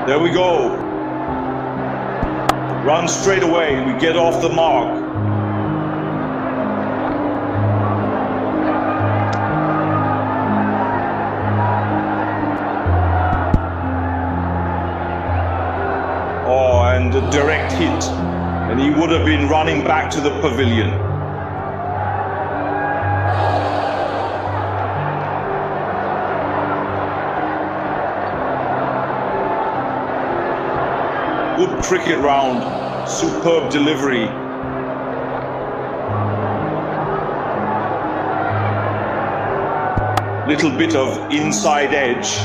There we go. Run straight away. We get off the mark. Oh, and a direct hit. And he would have been running back to the pavilion. Good cricket round, superb delivery. Little bit of inside edge,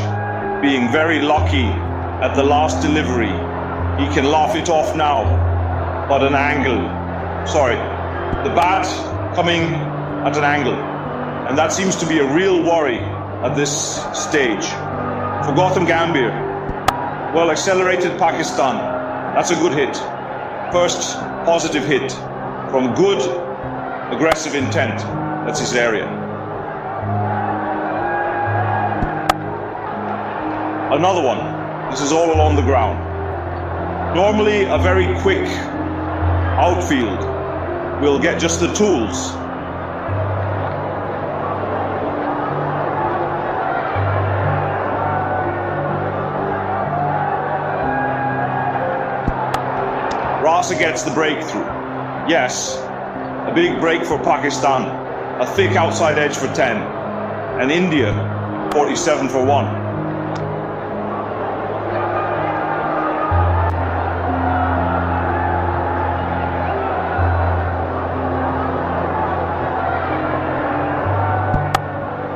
being very lucky at the last delivery. He can laugh it off now, but an angle. Sorry, the bat coming at an angle. And that seems to be a real worry at this stage. For Gautam Gambhir, well, accelerated Pakistan. That's a good hit. First positive hit from good, aggressive intent. That's his area. Another one. This is all along the ground. Normally, a very quick outfield will get just the tools. Rasa gets the breakthrough. Yes, a big break for Pakistan. A thick outside edge for 10. And India, 47 for 1.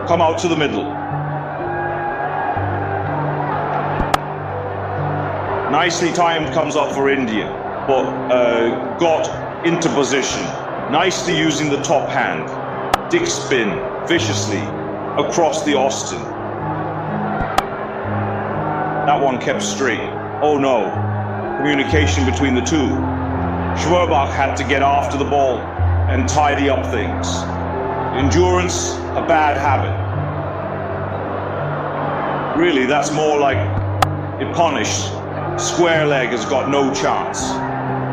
Come out to the middle. Nicely timed comes up for India, but got into position. Nicely using the top hand. Dick spin viciously across the Austin. That one kept straight. Oh no, communication between the two. Schwerbach had to get after the ball and tidy up things. Endurance, a bad habit. Really, that's more like it punished. Square leg has got no chance.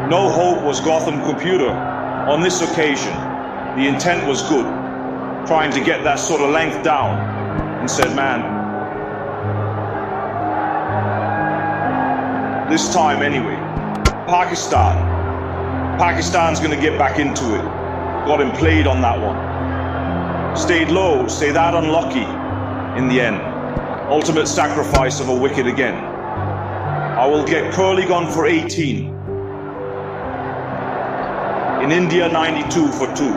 No hope was Gotham Computer. On this occasion, the intent was good. Trying to get that sort of length down. And said, man, this time anyway, Pakistan's gonna get back into it. Got him played on that one. Stayed low, stay that unlucky in the end. Ultimate sacrifice of a wicket again. I will get Curly gone for 18. In India, 92 for 2.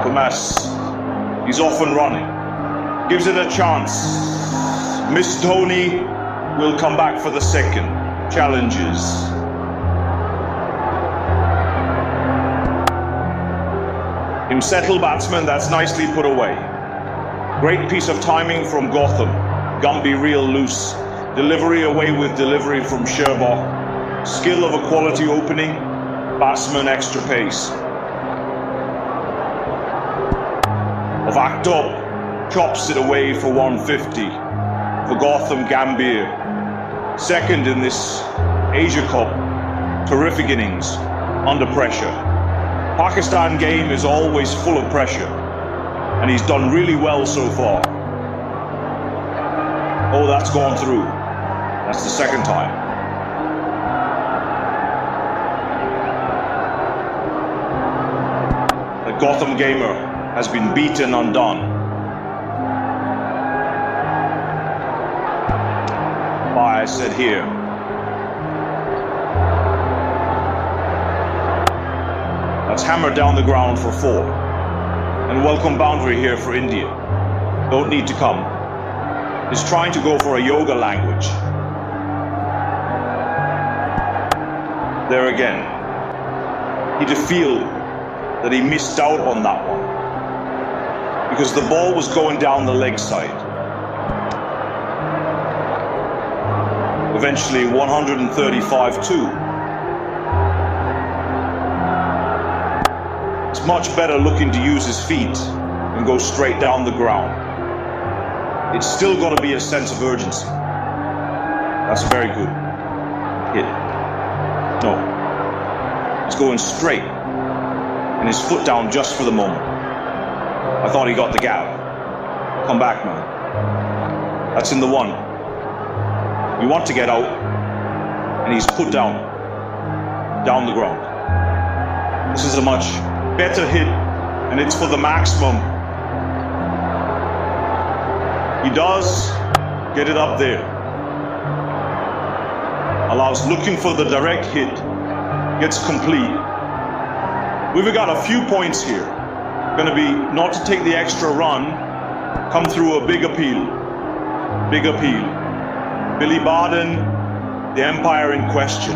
Kumas, he's off and running. Gives it a chance. Miss Dhoni will come back for the second. Challenges. Him settle batsman, that's nicely put away. Great piece of timing from Gotham. Gambhir real loose. Delivery away with delivery from Sherbach. Skill of a quality opening. Batsman extra pace. Of Akhtab chops it away for 150. For Gautam Gambhir. Second in this Asia Cup. Terrific innings. Under pressure. Pakistan game is always full of pressure. And he's done really well so far. Oh, that's gone through. That's the second time. The Gotham gamer has been beaten undone. By, I said here. That's hammered down the ground for 4. And welcome boundary here for India. Don't need to come. He's trying to go for a yoga language. There again. He'd feel that he missed out on that one. Because the ball was going down the leg side. Eventually 135-2. Much better looking to use his feet and go straight down the ground. it's still got to be a sense of urgency. That's a very good hit. No. He's going straight. And his foot down just for the moment. I thought he got the gap. Come back, man. That's in the one. You want to get out. And he's put down the ground. This is a much better hit, and it's for the maximum. He does get it up there. Allows looking for the direct hit, gets complete. We've got a few points here. Going to be not to take the extra run, come through a big appeal. Big appeal. Billy Barden, the umpire in question.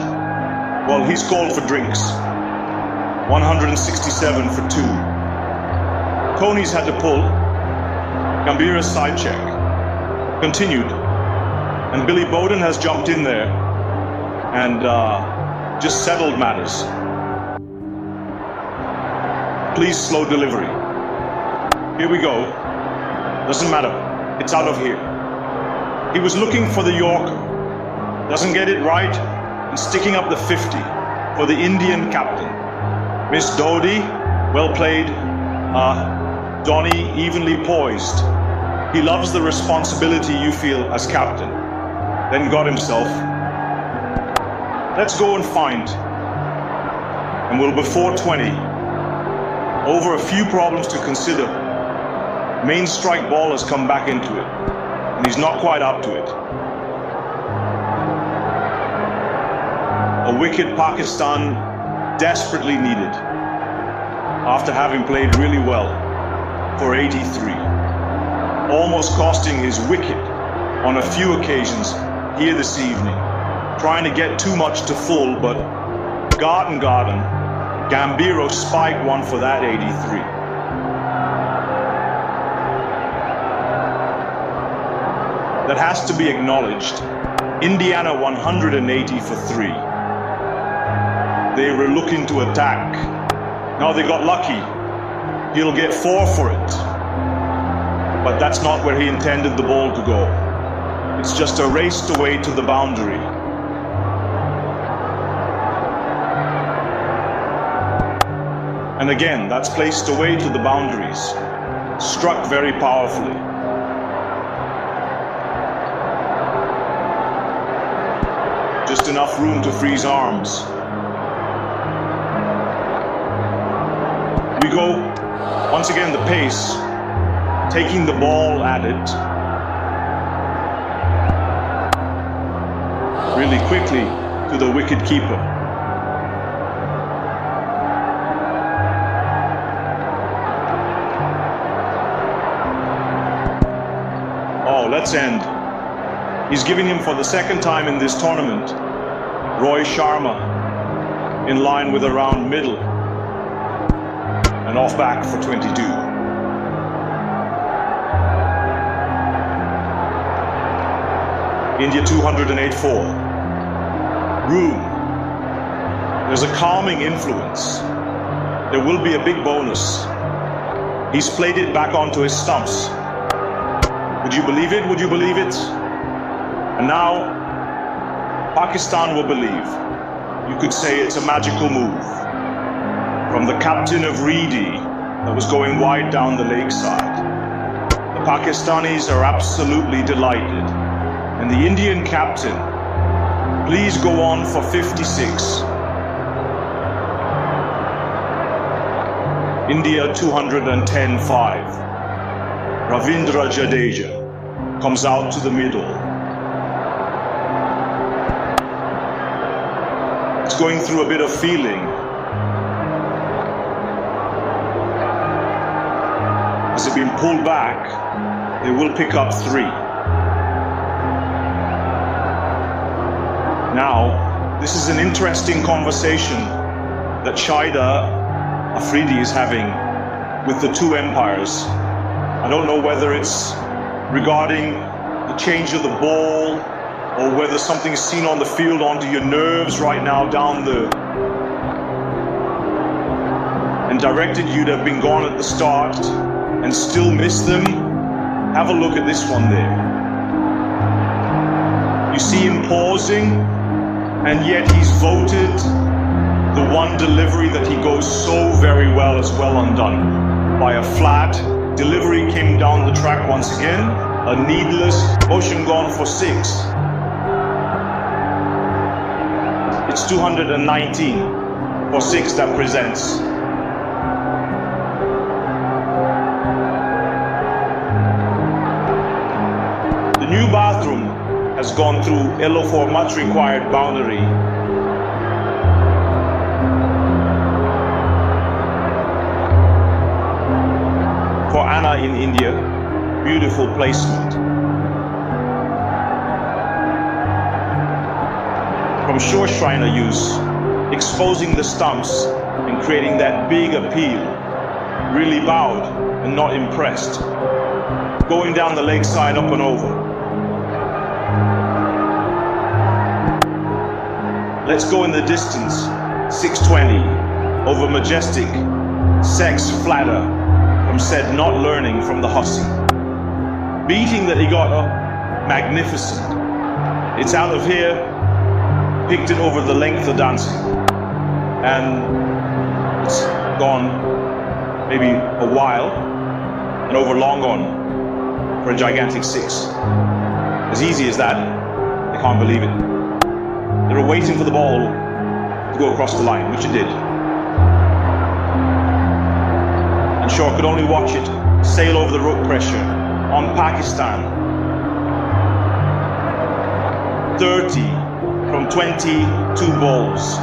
Well, he's called for drinks. 167 for 2. Tony's had to pull. Gambhir's side check. Continued. And Billy Bowden has jumped in there and just settled matters. Please slow delivery. Here we go. Doesn't matter. It's out of here. He was looking for the Yorker. Doesn't get it right. And sticking up the 50 for the Indian captain. Miss Dodi, well played. Donny, evenly poised. He loves the responsibility you feel as captain. Then got himself. Let's go and find. And we'll be 420. Over a few problems to consider. Main strike ball has come back into it. And he's not quite up to it. A wicket Pakistan desperately needed after having played really well for 83. Almost costing his wicket on a few occasions here this evening. Trying to get too much to full, but Garden, Gambhir spiked one for that 83. That has to be acknowledged. Indiana 180 for 3. They were looking to attack. Now they got lucky. He'll get 4 for it. But that's not where he intended the ball to go. It's just a race away to the boundary. And again, that's placed away to the boundaries. Struck very powerfully. Just enough room to freeze arms. We go, once again, the pace, taking the ball at it really quickly to the wicket keeper. Oh, let's end. He's giving him for the second time in this tournament. Roy Sharma in line with around middle. And off back for 22. India 208-4. Room. There's a calming influence. There will be a big bonus. He's played it back onto his stumps. Would you believe it? Would you believe it? And now, Pakistan will believe. You could say it's a magical move. From the captain of Reedy that was going wide down the lakeside. The Pakistanis are absolutely delighted. And the Indian captain, please go on for 56. India 210-5. Ravindra Jadeja comes out to the middle. It's going through a bit of feeling. As they've been pulled back, they will pick up 3. Now, this is an interesting conversation that Shahida Afridi is having with the 2 umpires. I don't know whether it's regarding the change of the ball or whether something's seen on the field onto your nerves right now down the... And directed you to have been gone at the start and still miss them. Have a look at this one there. You see him pausing, and yet he's voted the one delivery that he goes so very well as well undone. By a flat, delivery came down the track once again, a needless motion gone for 6. It's 219 for 6 that presents. The new bathroom has gone through Elo for much required boundary. For Anna in India, beautiful placement. From shore shriner use, exposing the stumps and creating that big appeal. Really bowed and not impressed. Going down the leg side up and over. Let's go in the distance, 620, over majestic, sex flatter, from said not learning from the hussy. Beating that he got up, magnificent. It's out of here, picked it over the length of dancing. And it's gone maybe a while, and over long gone for a gigantic 6. As easy as that, I can't believe it. They were waiting for the ball to go across the line, which it did. And Shaw could only watch it sail over the rope pressure on Pakistan. 30 from 22 balls.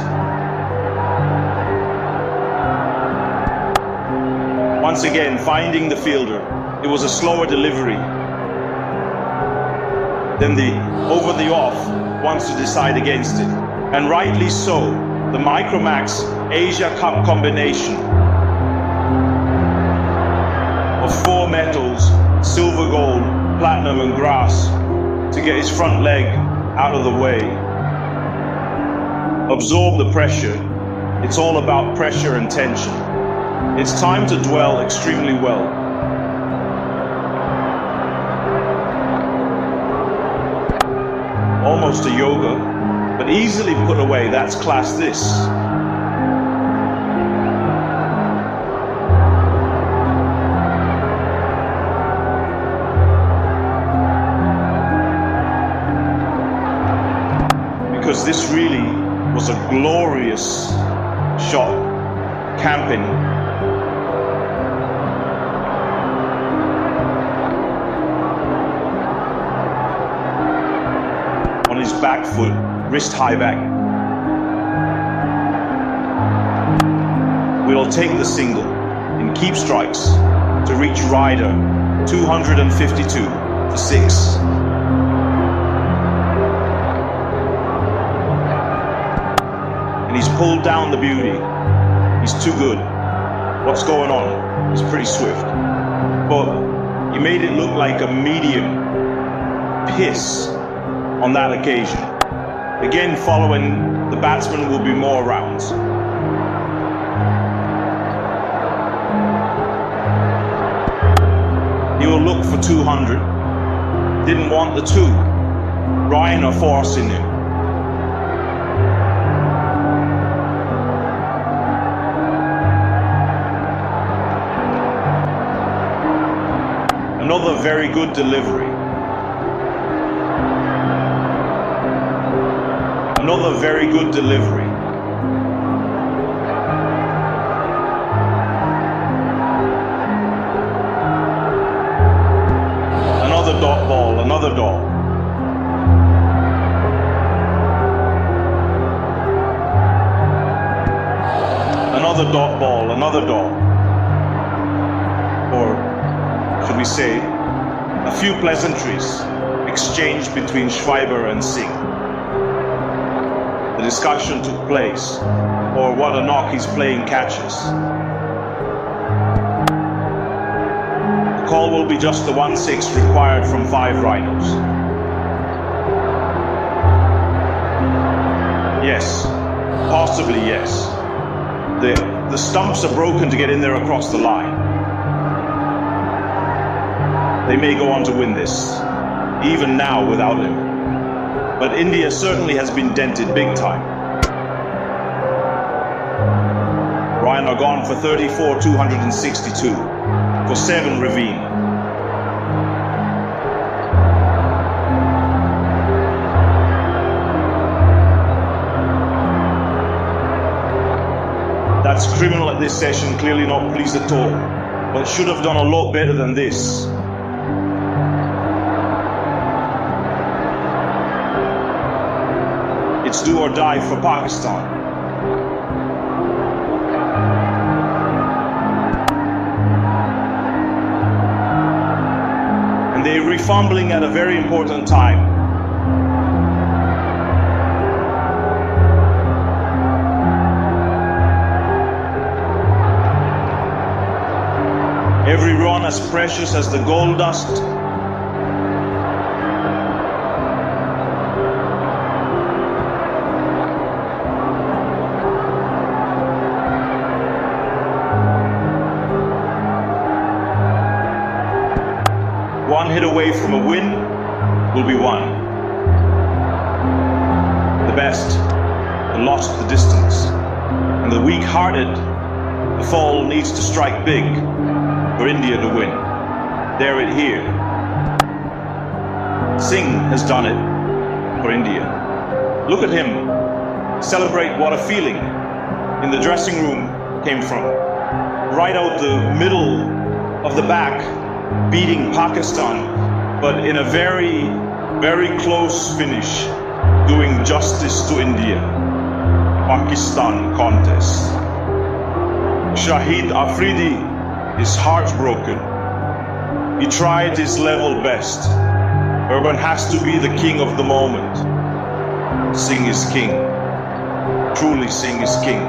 Once again, finding the fielder. It was a slower delivery. Then the over the off wants to decide against it. And rightly so. The Micromax Asia Cup combination of 4 metals, silver, gold, platinum and grass, to get his front leg out of the way. Absorb the pressure. It's all about pressure and tension. It's time to dwell extremely well. Almost a yoga, but easily put away. That's class this. Because this really was a glorious shot, camping. On his back foot, wrist high back. We'll take the single in keep strikes to reach Ryder, 252 for 6. And he's pulled down the beauty. He's too good. What's going on? He's pretty swift. But he made it look like a medium piss on that occasion. Again, following, the batsman will be more rounds. He will look for 200. Didn't want the 2. Ryan are forcing him. Another very good delivery. Another very good delivery. Another dot ball, another dot. Another dot ball, another dot. Or should we say, a few pleasantries exchanged between Schreiber and Singh. The discussion took place, or what a knock he's playing catches. The call will be just the 1-6 required from 5 rhinos. Yes, possibly yes. The stumps are broken to get in there across the line. They may go on to win this, even now without him. But India certainly has been dented big time. Ryan are gone for 34, 262 for 7 Ravine. That's criminal at this session, clearly not pleased at all, but should have done a lot better than this. It's do or die for Pakistan. And they're refumbling at a very important time. Every run as precious as the gold dust. One hit away from a win will be won. The best, the lost the distance. And the weak-hearted, the fall needs to strike big for India to win. They're it here. Singh has done it for India. Look at him celebrate. What a feeling in the dressing room came from. Right out the middle of the back, beating Pakistan, but in a very, very close finish, doing justice to India. Pakistan contest. Shahid Afridi is heartbroken. He tried his level best. Urban has to be the king of the moment. Singh is king. Truly Singh is king.